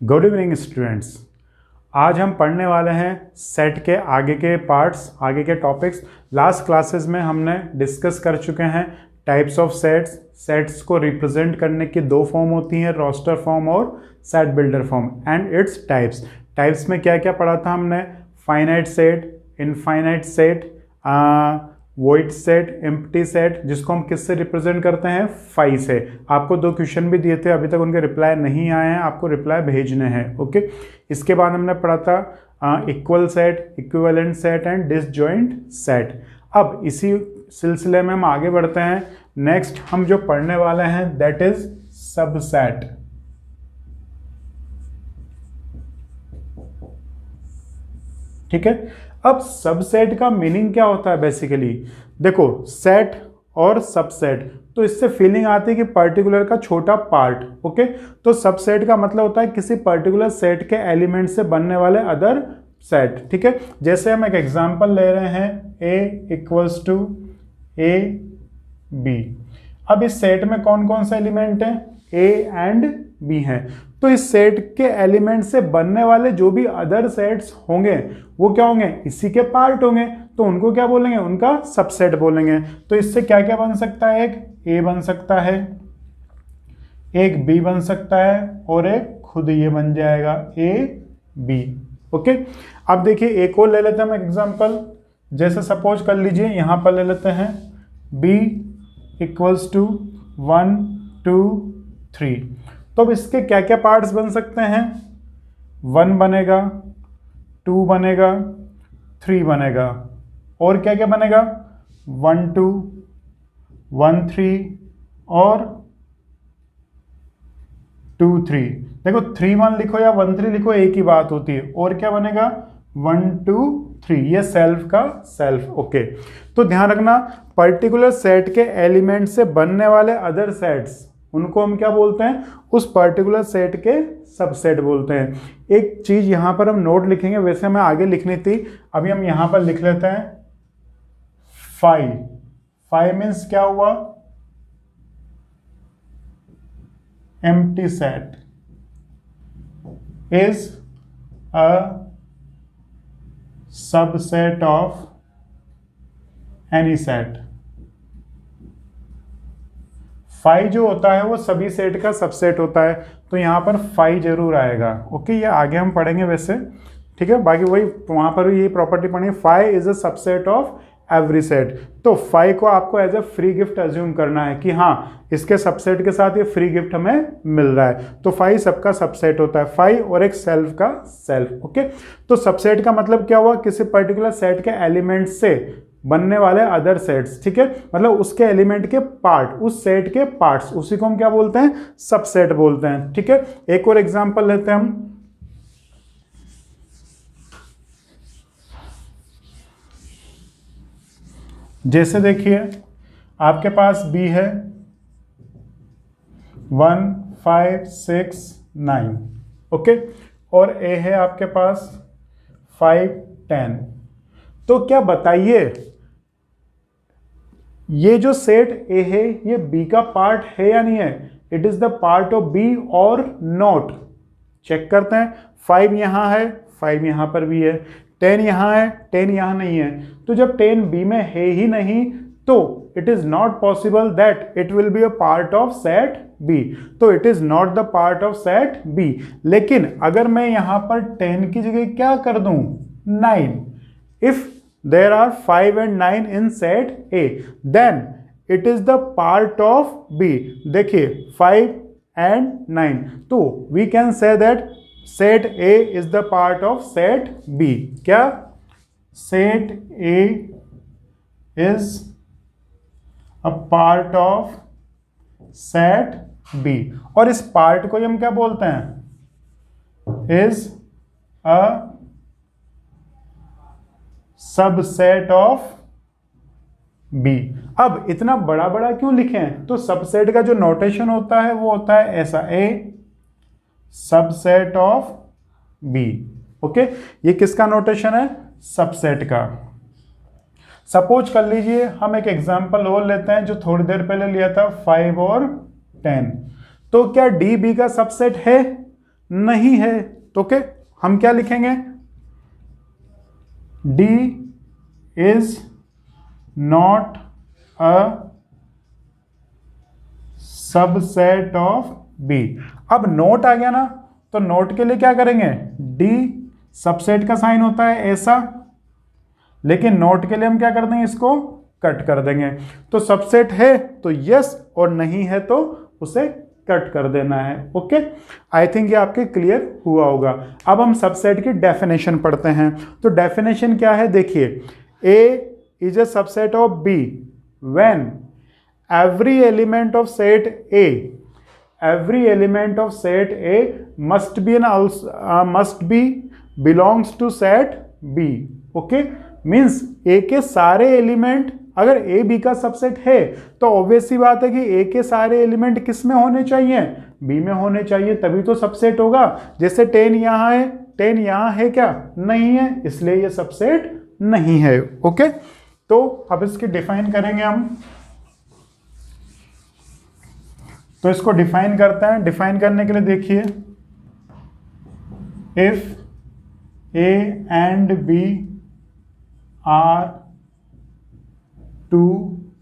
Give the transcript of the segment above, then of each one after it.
Good evening students. आज हम पढ़ने वाले हैं सेट के आगे के पार्ट्स, आगे के टॉपिक्स। लास्ट क्लासेस में हमने डिस्कस कर चुके हैं टाइप्स ऑफ सेट्स। सेट्स को रिप्रेजेंट करने की दो फॉर्म होती हैं, रोस्टर फॉर्म और set builder form, and its types. Types में क्या क्या पढ़ा था हमने? Finite set, infinite set, void set, empty set, जिसको हम किससे रिप्रेजेंट करते हैं? फाई से। आपको दो क्वेश्चन भी दिए थे, अभी तक उनके रिप्लाई नहीं आए हैं, आपको रिप्लाई भेजने हैं। ओके। इसके बाद हमने पढ़ा था equal set, equivalent set and disjoint set. अब इसी सिलसिले में हम आगे बढ़ते हैं। नेक्स्ट हम जो पढ़ने वाले हैं दैट इज सबसेट। ठीक है। अब सबसेट का मीनिंग क्या होता है? बेसिकली देखो, सेट और सबसेट, तो इससे फीलिंग आती है कि पर्टिकुलर का छोटा पार्ट। ओके। तो सबसेट का मतलब होता है किसी पर्टिकुलर सेट के एलिमेंट से बनने वाले अदर सेट। ठीक है। जैसे हम एक एग्जांपल ले रहे हैं, A equals to A B। अब इस सेट में कौन कौन से एलिमेंट हैं? A एंड B हैं। तो इस सेट के एलिमेंट से बनने वाले जो भी अदर सेट्स होंगे वो क्या होंगे? इसी के पार्ट होंगे। तो उनको क्या बोलेंगे? उनका सबसेट बोलेंगे। तो इससे क्या क्या बन सकता है? एक A बन सकता है, एक B बन सकता है, और एक खुद ये बन जाएगा A B। ओके। अब देखिए एक और ले लेते हैं हम एग्जांपल। जैसे सपोज कर लीजिए यहां पर ले लेते हैं B इक्वल्स टू 1 2 3। तो अब इसके क्या क्या पार्ट्स बन सकते हैं? 1 बनेगा, 2 बनेगा, 3 बनेगा, और क्या क्या बनेगा? 1 2 1 3 और 2 3। देखो 3 1 लिखो या 1 3 लिखो, एक ही बात होती है। और क्या बनेगा? 1 2 3। ये सेल्फ का सेल्फ। ओके। तो ध्यान रखना, पर्टिकुलर सेट के एलिमेंट से बनने वाले अदर सेट्स, उनको हम क्या बोलते हैं? उस पर्टिकुलर सेट के सबसेट बोलते हैं। एक चीज यहां पर हम नोट लिखेंगे, वैसे हमें आगे लिखनी थी, अभी हम यहां पर लिख लेते हैं फाई। फाई मीन्स क्या हुआ? Empty set is a subset of any set. Phi जो होता है वो सभी सेट का सबसेट होता है, तो यहां पर फाई जरूर आएगा। ओके। ये आगे हम पढ़ेंगे वैसे। ठीक है। बाकी वही वहां पर भी यही प्रॉपर्टी पढ़ेंगे, phi is a subset of every set. तो फाई को आपको as a free gift assume करना है कि हाँ, इसके सबसेट के साथ ये फ्री गिफ्ट हमें मिल रहा है। तो फाई सबका सबसेट होता है, फाई और एक सेल्फ का सेल्फ। ओके। तो सबसेट का मतलब क्या हुआ? किसी पर्टिकुलर सेट के एलिमेंट से बनने वाले अदर सेट्स। ठीक है। मतलब उसके एलिमेंट के पार्ट, उस सेट के पार्ट्स, उसी को हम क्या बोलते हैं? सबसेट बोलते हैं। ठीक है। एक और एग्जांपल लेते हैं हम। जैसे देखिए आपके पास B है 1 5 6 9। ओके। और A है आपके पास 5 10। तो क्या बताइए, ये जो सेट A है ये B का पार्ट है या नहीं है? It is the part of B और नॉट? चेक करते हैं। 5 यहां है, 5 यहां पर भी है, 10 यहां है, 10 यहां नहीं है। तो जब 10 B में है ही नहीं, तो it is not possible that it will be a part of set B। तो it is not the part of set B। लेकिन अगर मैं यहां पर 10 की जगह क्या कर दूं? 9। If there are 5 and 9 in set A, then it is the part of B। देखिए 5 and 9, तो we can say that set A is the part of set B। क्या? set A is a part of set B। और इस part को हम क्या बोलते हैं? is a subset of B। अब इतना बड़ा बड़ा क्यों लिखे हैं? तो सबसेट का जो नोटेशन होता है वो होता है ऐसा, A subset of B। Okay. ये किसका नोटेशन है? सबसेट का। सपोज कर लीजिए हम एक एग्जांपल और लेते हैं जो थोड़ी देर पहले लिया था, 5 और 10। तो क्या D B का सबसेट है? नहीं है, तो ओके हम क्या लिखेंगे, D is not a subset of B। अब नोट आ गया ना, तो नोट के लिए क्या करेंगे, D सबसेट का साइन होता है ऐसा, लेकिन नोट के लिए हम क्या कर देंगे, इसको कट कर देंगे। तो सबसेट है तो यस, और नहीं है तो उसे कट कर देना है। ओके, आई थिंक ये आपके क्लियर हुआ होगा। अब हम सबसेट की डेफिनेशन पढ़ते हैं। तो डेफिनेशन क्या है, देखिए, A is a subset of B when every element of set A, every element of set A must be belongs to set B। Okay, means A के सारे एलिमेंट, अगर ए बी का सबसेट है तो obvious सी बात है कि ए के सारे एलिमेंट किस में होने चाहिए, बी में होने चाहिए, तभी तो सबसेट होगा। जैसे 10 यहां है, 10 यहां है क्या, नहीं है, इसलिए ये सबसेट नहीं है। ओके, तो अब इसकी डिफाइन करेंगे हम। तो इसको डिफाइन करते हैं। डिफाइन करने के लिए देखिए, if A and B are two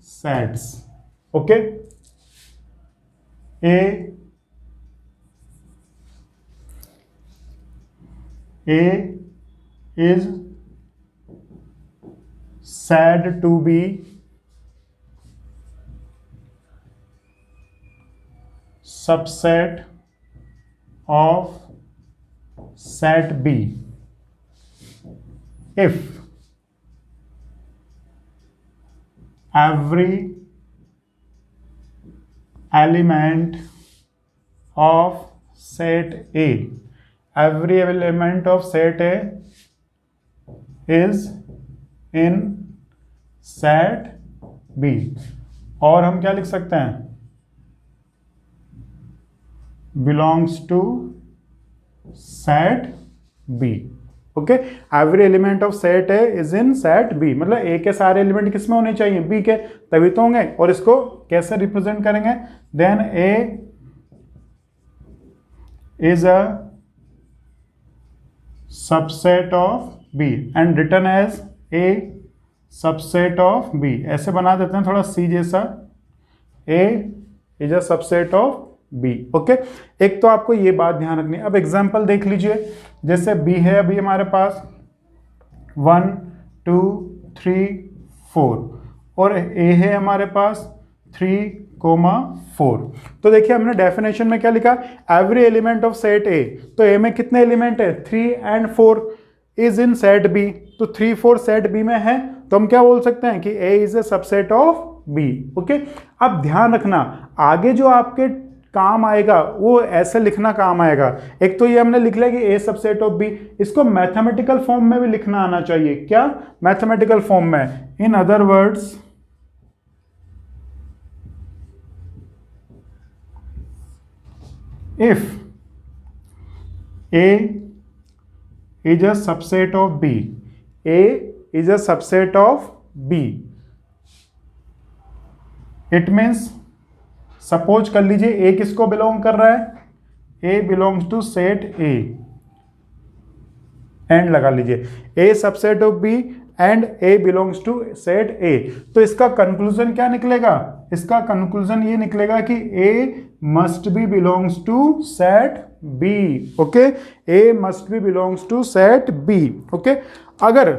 sets, okay, A is said to be subset of set B if every element of set A, every element of set A is in set B। और हम क्या लिख सकते हैं, belongs to set B। Okay, every element of set A is in set B, मतलब A के सारे element किस में होने चाहिए, बी के, तभी तो होंगे। और इसको कैसे रिप्रेजेंट करेंगे, then A is a subset of B and written as A subset of B. ऐसे बना देते हैं थोड़ा सी जैसा, A is a subset of B. Okay, एक तो आपको ये बात ध्यान रखनी है। अब एग्जांपल देख लीजिए, जैसे बी है अभी हमारे पास 1 2 3 4 और ए है हमारे पास 3,4। तो देखिए हमने डेफिनेशन में क्या लिखा, every element of set A. तो ए में कितने एलिमेंट है, 3 and 4 is in set B. तो 3 4 सेट बी में है, तो हम क्या बोल सकते हैं कि A is a subset of B. Okay, अब ध्यान रखना, आगे जो आपके काम आएगा वो ऐसे लिखना काम आएगा। एक तो ये हमने लिख लिया कि ए सबसेट ऑफ बी, इसको मैथमेटिकल फॉर्म में भी लिखना आना चाहिए। क्या, मैथमेटिकल फॉर्म में। In other words, if A is a subset of B, A is a subset of B, it means, suppose कर लीजिए ए किसको बिलोंग कर रहा है, a belongs to set A, and लगा लीजिए, A subset of B and A belongs to set A. तो इसका कंक्लूजन क्या निकलेगा, इसका कंक्लूजन ये निकलेगा कि a must be belongs to set B. Okay, a must be belongs to set B. Okay, अगर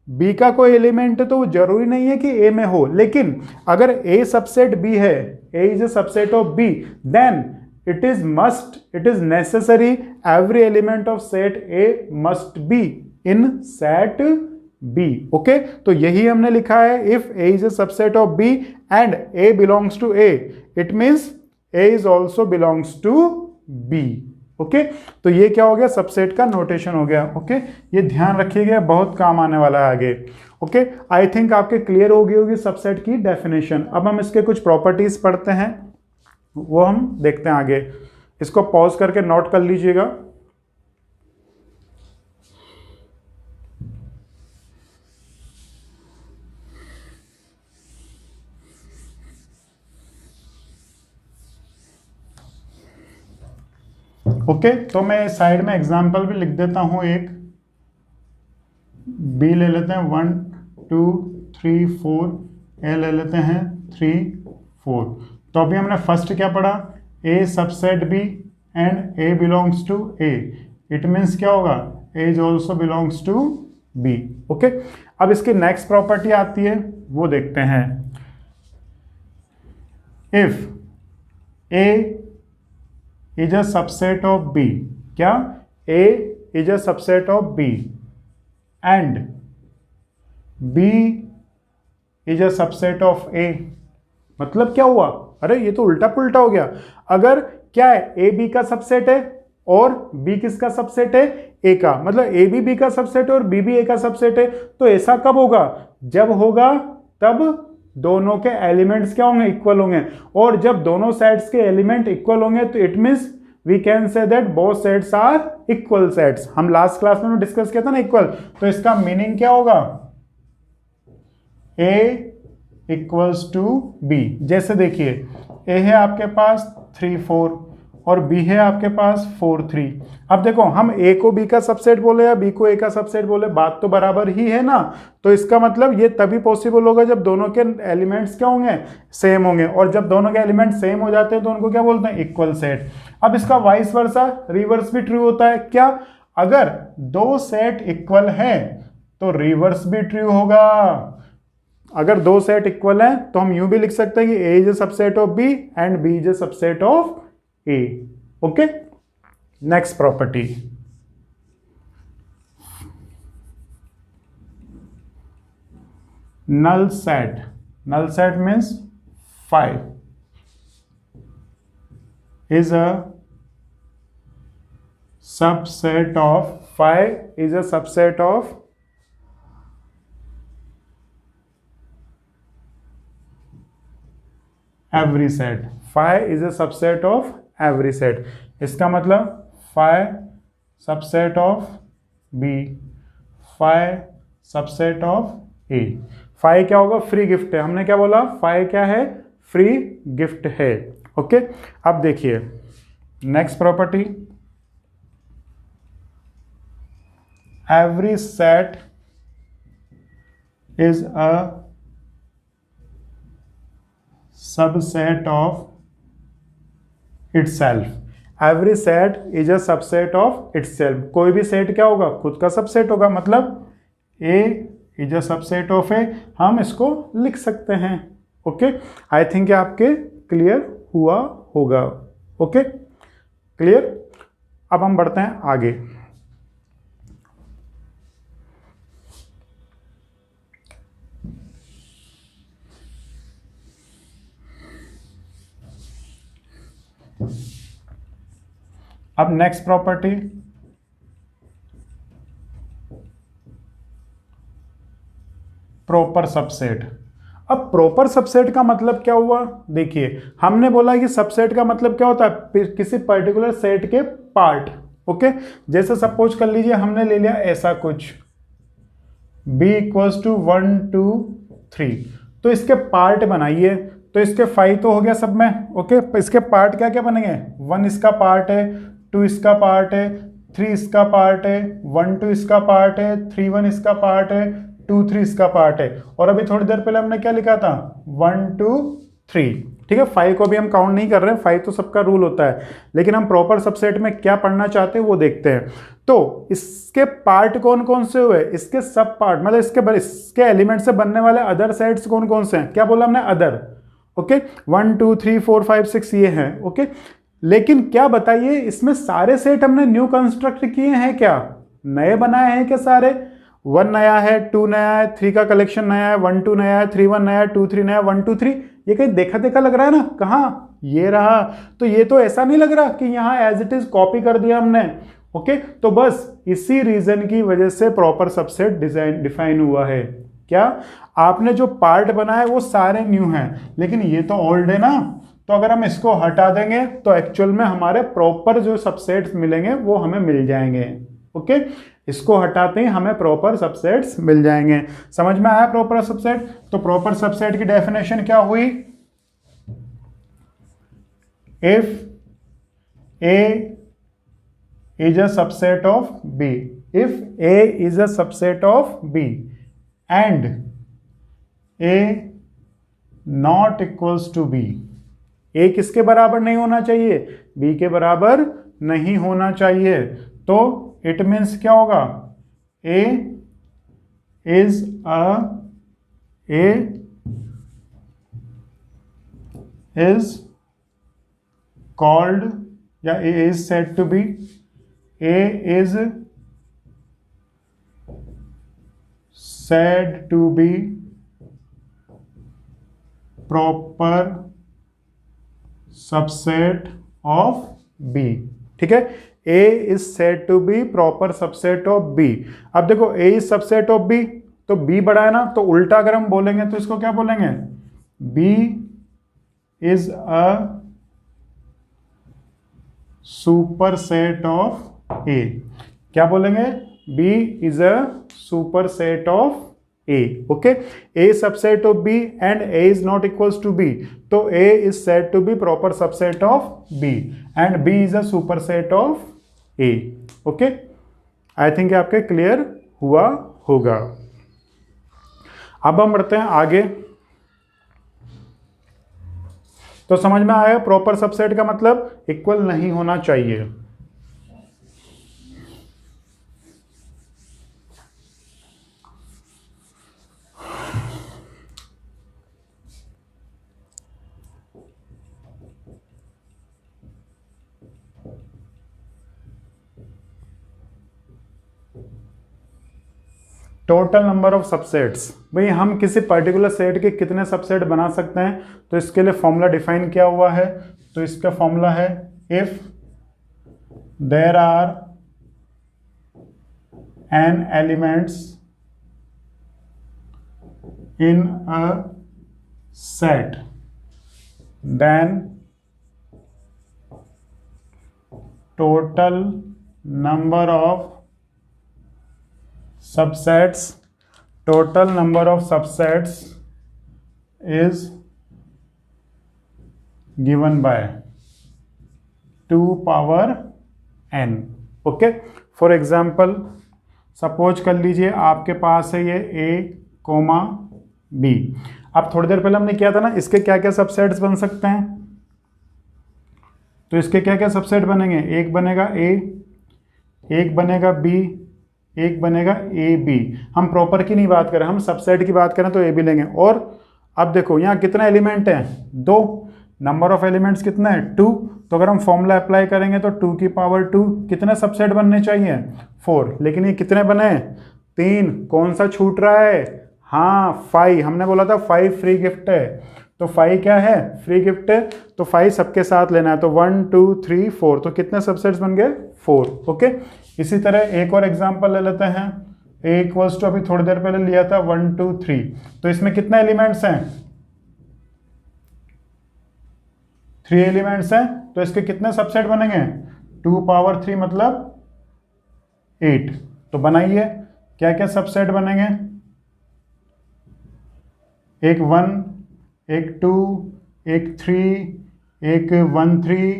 बी का कोई एलिमेंट है तो वो जरूरी नहीं है कि ए में हो, लेकिन अगर ए सबसेट बी है, A is a subset of B, then it is necessary every element of set A must be in set B। Okay, तो यही हमने लिखा है, if A is a subset of B and A belongs to A, it means A is also belongs to B। Okay, तो ये क्या हो गया, सबसेट का नोटेशन हो गया। ओके, ये ध्यान रखिएगा, बहुत काम आने वाला है आगे। ओके, आई थिंक आपके क्लियर हो गई होगी सबसेट की डेफिनेशन। अब हम इसके कुछ प्रॉपर्टीज पढ़ते हैं, वो हम देखते हैं आगे। इसको पॉज करके नोट कर लीजिएगा। ओके, तो मैं साइड में एग्जांपल भी लिख देता हूं एक। बी ले लेते हैं 1 2 3 4, ए ले लेते हैं 3 4। तो अभी हमने फर्स्ट क्या पढ़ा, A subset B and A belongs to A, it means क्या होगा, A is also belongs to B. Okay, अब इसकी नेक्स्ट प्रॉपर्टी आती है, वो देखते हैं। If A is a subset of B, क्या, A is a subset of B and B is a subset of A, मतलब क्या हुआ, अरे ये तो उल्टा पुल्टा हो गया। अगर क्या है, ए बी का सबसेट है और बी किसका सबसेट है, ए का, मतलब ए बी का सबसेट है और बी भी ए का सबसेट है, तो ऐसा कब होगा, जब होगा तब दोनों के एलिमेंट्स क्या होंगे, इक्वल होंगे। और जब दोनों सेट्स के एलिमेंट इक्वल होंगे तो it means we can say that both sets are equal sets. हम लास्ट क्लास में डिस्कस किया था ना इक्वल, तो इसका मीनिंग क्या होगा, ए इक्वल्स टू बी। जैसे देखिए, ए है आपके पास 3 4 और बी है आपके पास 4 3। अब देखो, हम ए को बी का सबसेट बोले या बी को ए का सबसेट बोले, बात तो बराबर ही है ना। तो इसका मतलब ये तभी पॉसिबल होगा जब दोनों के एलिमेंट्स क्या होंगे, सेम होंगे। और जब दोनों के एलिमेंट सेम हो जाते हैं तो उनको क्या बोलते हैं, इक्वल सेट। अब इसका वाइस वर्सा, रिवर्स भी ट्रू होता है। क्या, अगर दो सेट इक्वल है तो रिवर्स भी ट्रू होगा। अगर दो सेट इक्वल हैं तो हम यूं भी लिख सकते हैं कि A is a subset of B and B is a subset of A. Okay, next property, null set, null set means phi is a subset of, phi is a subset of every set, phi is a subset of every set। इसका मतलब phi subset of b, phi subset of a। Phi क्या होगा, free gift है। हमने क्या बोला, phi क्या है, फ्री गिफ्ट है। ओके, अब देखिए next property, every set is a subset of itself. Every set is a subset of itself. कोई भी सेट क्या होगा, खुद का सबसेट होगा। मतलब ए इज अ सबसेट ऑफ ए, हम इसको लिख सकते हैं। ओके, आई थिंक आपके क्लियर हुआ होगा। Okay, clear. अब हम बढ़ते हैं आगे। अब नेक्स्ट प्रॉपर्टी, प्रॉपर सबसेट। अब प्रॉपर सबसेट का मतलब क्या हुआ, देखिए हमने बोला कि सबसेट का मतलब क्या होता है, किसी पर्टिकुलर सेट के पार्ट। ओके, जैसे सपोज कर लीजिए हमने ले लिया ऐसा कुछ, b इक्वल्स टू 1 2 3, तो इसके पार्ट बनाइए। तो इसके 5 तो हो गया सब में। ओके, इसके पार्ट क्या क्या बनेंगे, 1 इसका पार्ट है, 2 इसका पार्ट है, 3 इसका पार्ट है, 1 2 इसका पार्ट है, 3 1 इसका पार्ट है, 2 3 इसका पार्ट है। और अभी थोड़ी देर पहले हमने क्या लिखा था, 1 2 3। ठीक है, 5 को भी हम काउंट नहीं कर रहे हैं, 5 तो सबका रूल होता है। लेकिन हम प्रॉपर सबसेट में क्या पढ़ना चाहते हैं वो देखते हैं। तो इसके पार्ट कौन कौन से हुए, इसके सब पार्ट, मतलब इसके एलिमेंट से बनने वाले अदर सेट्स कौन कौन से हैं, क्या बोला हमने, अदर। ओके, 1 2 3 4 5 6 ये हैं। ओके, लेकिन क्या बताइए, इसमें सारे सेट हमने न्यू कंस्ट्रक्ट किए हैं क्या, नए बनाए हैं क्या सारे। 1 नया है, 2 नया है, 3 का कलेक्शन नया है, 1 2 नया है, 3 1 नया है, 2 3 नया है, 1 2 3। ये कहीं देखा देखा लग रहा है ना, कहाँ ये रहा। तो ये तो ऐसा नहीं लग रहा कि यहाँ एज इट इज कॉपी कर दिया हमने। ओके, तो बस इसी रीजन की वजह से प्रॉपर सबसेट डिफाइन हुआ है। क्या, आपने जो पार्ट बनाए वो सारे न्यू हैं, लेकिन ये तो ओल्ड है ना। तो अगर हम इसको हटा देंगे तो एक्चुअल में हमारे प्रॉपर जो सबसेट्स मिलेंगे वो हमें मिल जाएंगे। ओके, इसको हटाते ही हमें प्रॉपर सबसेट्स मिल जाएंगे। समझ में आया प्रॉपर सबसेट। तो प्रॉपर सबसेट की डेफिनेशन क्या हुई, if A is a subset of B. If A is a subset of B and A not equals to B, A किसके बराबर नहीं होना चाहिए? B के बराबर नहीं होना चाहिए। तो इट मीन्स क्या होगा? A is called, या A is said to be, A is said to be proper subset of B। ठीक है, A is said to be proper subset of B। अब देखो A is subset of B, तो B बड़ा है ना, तो उल्टा अगर हम बोलेंगे तो इसको क्या बोलेंगे? B is a superset of A। क्या बोलेंगे? B is a superset of A। Okay, A subset of B and A is not equals to B, तो A is said to be proper subset of B and B is a superset of A। Okay, I think आपके clear हुआ होगा। अब हम बढ़ते हैं आगे। तो समझ में आया प्रॉपर सबसेट का मतलब इक्वल नहीं होना चाहिए। टोटल नंबर ऑफ सबसेट्स, भाई हम किसी पर्टिकुलर सेट के कितने सबसेट बना सकते हैं, तो इसके लिए फॉर्मूला डिफाइन किया हुआ है। तो इसका फॉर्मूला है if there are n elements in a set then total number of subsets is given by 2 power n। Okay, for example suppose कर लीजिए आपके पास है ये A, B। अब थोड़ी देर पहले हमने किया था ना, इसके क्या क्या सबसेट्स बन सकते हैं, तो इसके क्या क्या सबसेट बनेंगे? एक बनेगा A, एक बनेगा B, एक बनेगा ए बी। हम प्रॉपर की नहीं बात करें, हम सबसेट की बात करें तो ए बी लेंगे। और अब देखो यहाँ कितने एलिमेंट हैं? 2। नंबर ऑफ एलिमेंट्स कितना है? 2। तो अगर हम फॉर्मूला अप्लाई करेंगे तो 2 की पावर 2 कितने सबसेट बनने चाहिए? 4। लेकिन ये कितने बने? 3। कौन सा छूट रहा है? हाँ 5। हमने बोला था 5 फ्री गिफ्ट है, तो 5 क्या है? फ्री गिफ्ट है। तो 5 सबके साथ लेना है, तो 1 2 3 4। तो कितने सबसेट्स बन गए? 4। ओके, इसी तरह एक और एग्जांपल ले लेते हैं। A इक्वल्स टू अभी थोड़ी देर पहले लिया था 1 2 3। तो इसमें कितने एलिमेंट्स हैं? 3 एलिमेंट्स हैं। तो इसके कितने सबसेट बनेंगे? 2 पावर 3 मतलब 8। तो बनाइए क्या क्या सबसेट बनेंगे? एक 1, एक 2, एक 3, एक 1 3,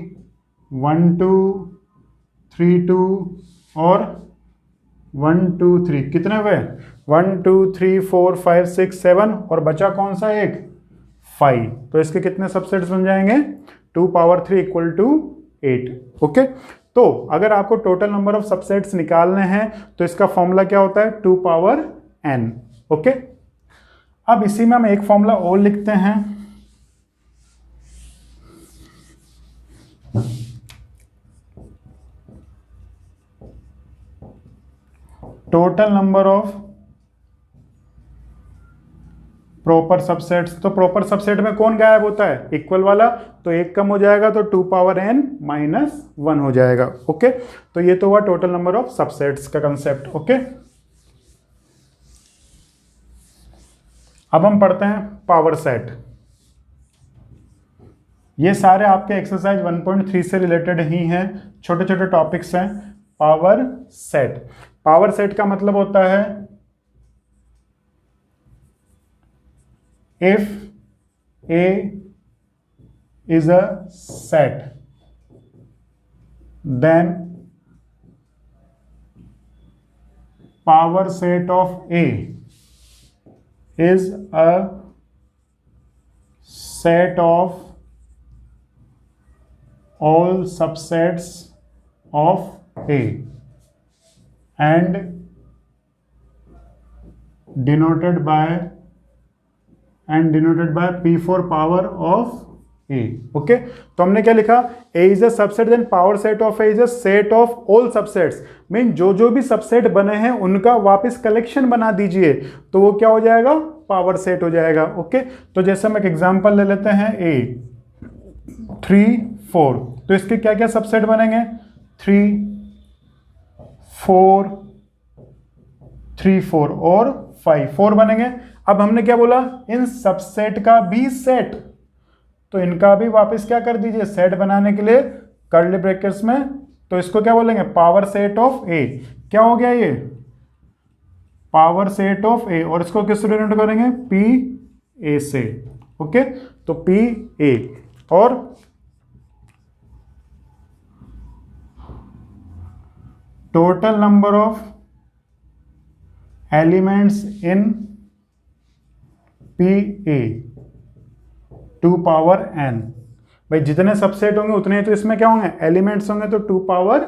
1 2, 3 2 और 1 2 3। कितने हुए? 1 2 3 4 5 6 7 और बचा कौन सा? एक 5। तो इसके कितने सबसेट्स बन जाएंगे? 2 पावर 3 इक्वल टू 8। ओके, तो अगर आपको टोटल नंबर ऑफ सबसेट्स निकालने हैं तो इसका फॉर्मूला क्या होता है? 2 पावर n। ओके, अब इसी में हम एक फॉर्मूला और लिखते हैं। Total number of proper subsets. तो प्रॉपर सबसेट में कौन गायब होता है? इक्वल वाला। तो एक कम हो जाएगा तो 2 पावर n माइनस 1 हो जाएगा। ओके, तो ये तो हुआ टोटल नंबर ऑफ सबसेट्स का कंसेप्ट। ओके, अब हम पढ़ते हैं पावर सेट। ये सारे आपके एक्सरसाइज 1.3 से रिलेटेड ही हैं, छोटे छोटे टॉपिक्स हैं। पावर सेट, पावर सेट का मतलब होता है if A is a set then power set of A is a set of all subsets of A and denoted by P4 power of A. Okay, तो हमने क्या लिखा, A is a subset, then power set of A is a set of all subsets, mean जो भी subset बने हैं उनका वापस कलेक्शन बना दीजिए, तो वो क्या हो जाएगा, पावर सेट हो जाएगा. ओके, तो जैसे हम एक एग्जांपल ले लेते हैं A 3 4, तो इसके क्या क्या सबसेट बनेंगे, 3 4 3 4 और 4 बनेंगे. अब हमने क्या बोला, इन सबसेट का भी सेट, तो इनका भी वापस क्या कर दीजिए, सेट बनाने के लिए कर्ली ब्रैकेट्स में, तो इसको क्या बोलेंगे, पावर सेट ऑफ ए. क्या हो गया ये, पावर सेट ऑफ ए, और इसको किससे डिनोट करेंगे, पी ए से. ओके, तो पी ए, और total number of elements in P A 2 power n. भाई जितने सबसेट होंगे उतने तो इसमें क्या होंगे, एलिमेंट्स होंगे, तो 2 पावर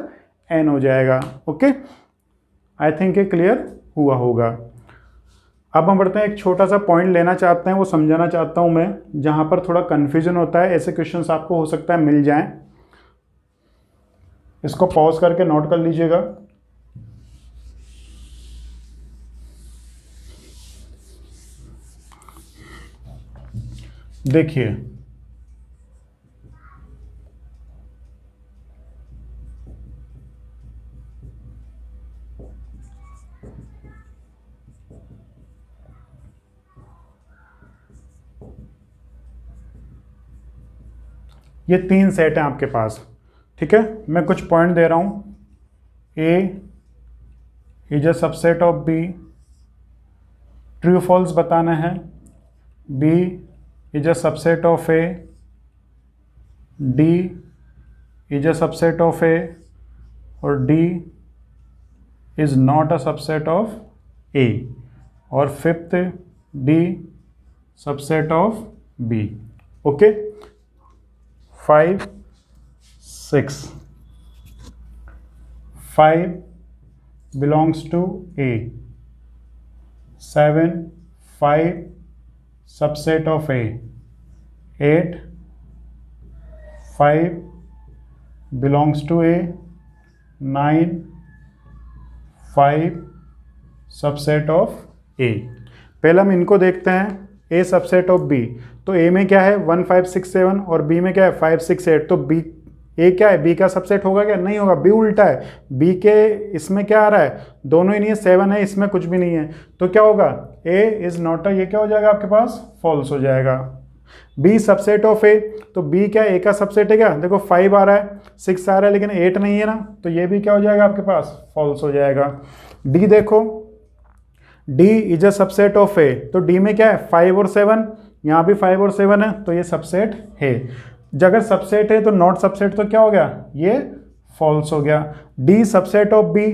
n हो जाएगा. ओके, आई थिंक ये क्लियर हुआ होगा. अब हम बढ़ते हैं, एक छोटा सा पॉइंट लेना चाहते हैं, वो समझाना चाहता हूं मैं, जहां पर थोड़ा कंफ्यूजन होता है. ऐसे क्वेश्चंस आपको हो सकता है मिल जाएं, इसको पॉज करके नोट कर लीजिएगा. देखिए, ये 3 सेट हैं आपके पास. ठीक है, मैं कुछ पॉइंट दे रहा हूं. A is a subset of B, true false बताना है. B is a subset of A, D is a subset of A, और D is not a subset of A, और fifth D subset of B. Okay, 5 6, 5 belongs to A, 7 5 subset of A, 8 5 belongs to A, 9 5 subset of A. पहले हम इनको देखते हैं, A subset of B, तो A में क्या है 1 5 6 7 और B में क्या है 5 6 8, तो B A क्या है, B का सबसेट होगा क्या, नहीं होगा, B उल्टा है. B के इसमें क्या आ रहा है, दोनों ही नहीं है, 7 है, इसमें कुछ भी नहीं है, तो क्या होगा, A इज नॉट अ, ये क्या हो जाएगा आपके पास, फॉल्स हो जाएगा. B सबसेट ऑफ A, तो B क्या A का सबसेट है क्या, देखो 5 आ रहा है, 6 आ रहा है, लेकिन 8 नहीं है ना, तो ये भी क्या हो जाएगा आपके पास, फॉल्स हो जाएगा. D देखो, D is a subset of A, तो D में क्या है 5 और 7, यहाँ भी 5 और 7 है, तो ये सबसेट है. अगर सबसेट है तो नॉट सबसेट, तो क्या हो गया, ये फॉल्स हो गया. D subset of B,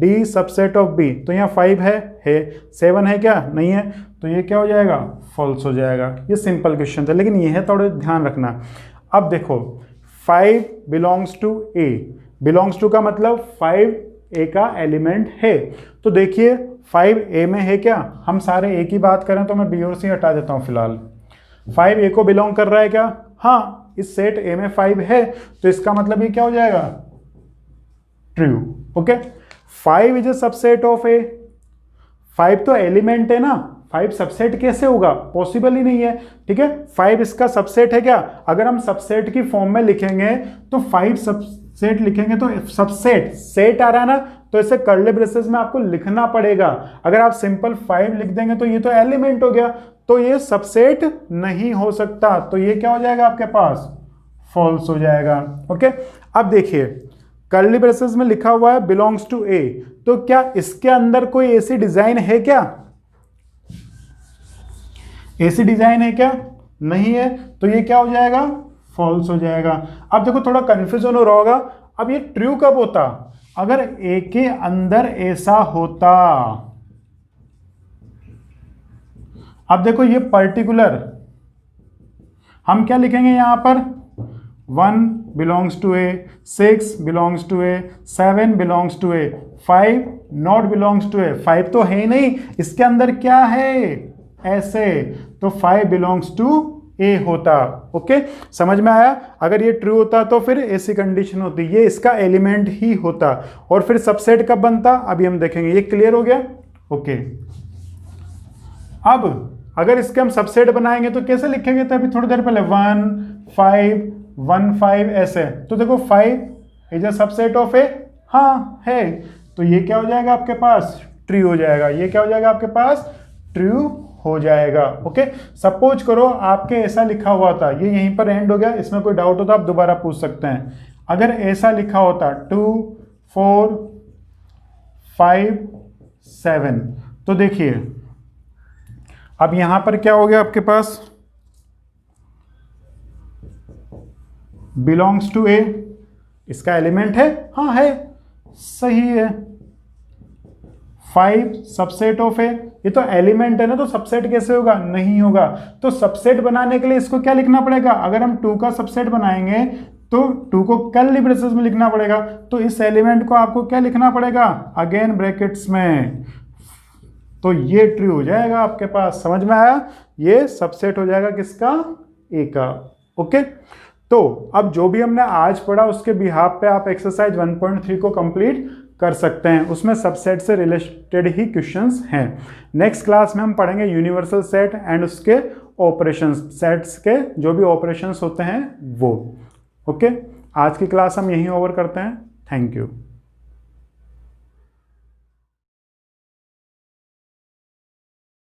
D subset of B, तो यहाँ 5 है 7 है क्या, नहीं है, तो ये क्या हो जाएगा, फॉल्स हो जाएगा. ये सिंपल क्वेश्चन था, लेकिन ये है थोड़ा ध्यान रखना. अब देखो 5 belongs to A, belongs to का मतलब 5 A का एलिमेंट है, तो देखिए 5 A में है क्या, हम सारे A की बात करें तो मैं B और C हटा देता हूँ फिलहाल. 5 A को बिलोंग कर रहा है क्या, हाँ, इस सेट A में 5 है, तो इसका मतलब ये क्या हो जाएगा, true. Okay, 5 is a subset of A, 5 तो एलिमेंट है ना, 5 सबसेट कैसे होगा, पॉसिबल ही नहीं है. ठीक है, 5 इसका सबसेट है क्या, अगर हम सबसेट की फॉर्म में लिखेंगे तो 5 सबसेट लिखेंगे, तो सबसेट सेट आ रहा है ना, तो इसे कर्ली ब्रेसेस में आपको लिखना पड़ेगा. अगर आप सिंपल 5 लिख देंगे तो ये तो एलिमेंट हो गया, तो ये सबसेट नहीं हो सकता, तो ये क्या हो जाएगा आपके पास, फॉल्स हो जाएगा. ओके, अब देखिए कर्ली ब्रेसेस में लिखा हुआ है बिलोंग्स टू A, तो क्या इसके अंदर कोई ऐसी डिजाइन है क्या, ऐसी डिजाइन है क्या, नहीं है, तो ये क्या हो जाएगा, फॉल्स हो जाएगा. अब देखो थोड़ा कंफ्यूजन हो रहा होगा, अब ये ट्रू कब होता, अगर ए के अंदर ऐसा होता, अब देखो ये पर्टिकुलर, हम क्या लिखेंगे यहां पर, 1 belongs to A, 6 belongs to A, 7 belongs to A, 5 not belongs to A. 5 तो है ही नहीं, इसके अंदर क्या है, ऐसे, तो 5 बिलोंग्स टू ए होता। ओके, समझ में आया। अगर ये ट्रू होता तो फिर ऐसी कंडीशन होती, ये इसका एलिमेंट ही होता। और फिर सबसेट कब बनता, अभी हम देखेंगे। ये क्लियर हो गया। ओके, अब अगर इसके हम सबसेट बनाएंगे तो कैसे लिखेंगे, तो अभी थोड़ी देर पहले 1 5 1 5 ऐसे, तो देखो 5 इज अ सबसेट ऑफ ए, हाँ है, तो ये क्या हो जाएगा आपके पास, ट्रू हो जाएगा। ये क्या हो जाएगा आपके पास, ट्रू हो जाएगा। ओके, सपोज करो आपके ऐसा लिखा हुआ था, ये यहीं पर एंड हो गया, इसमें कोई डाउट हो तो आप दोबारा पूछ सकते हैं। अगर ऐसा लिखा होता 2 4 5 7, तो देखिए अब यहां पर क्या हो गया आपके पास, बिलोंग्स टू ए, इसका एलिमेंट है, हाँ है, सही है। 5 सबसेट ऑफ ए, ये तो एलिमेंट है ना, तो सबसेट कैसे होगा, नहीं होगा। तो सबसेट बनाने के लिए इसको क्या लिखना पड़ेगा, अगर हम 2 का सबसेट बनाएंगे तो 2 को कर्ली ब्रेसेस में लिखना पड़ेगा, तो इस एलिमेंट को आपको क्या लिखना पड़ेगा, अगेन ब्रैकेट्स में, तो ये ट्रू हो जाएगा आपके पास। समझ में आया, ये सबसेट हो जाएगा किसका, ए का। ओके, तो अब जो भी हमने आज पढ़ा उसके बिहाफ पे आप एक्सरसाइज 1.3 को कंप्लीट कर सकते हैं, उसमें सबसेट से रिलेटेड ही क्वेश्चंस हैं। नेक्स्ट क्लास में हम पढ़ेंगे यूनिवर्सल सेट एंड उसके ऑपरेशंस, सेट्स के जो भी ऑपरेशंस होते हैं वो। ओके, आज की क्लास हम यहीं ओवर करते हैं। Thank you.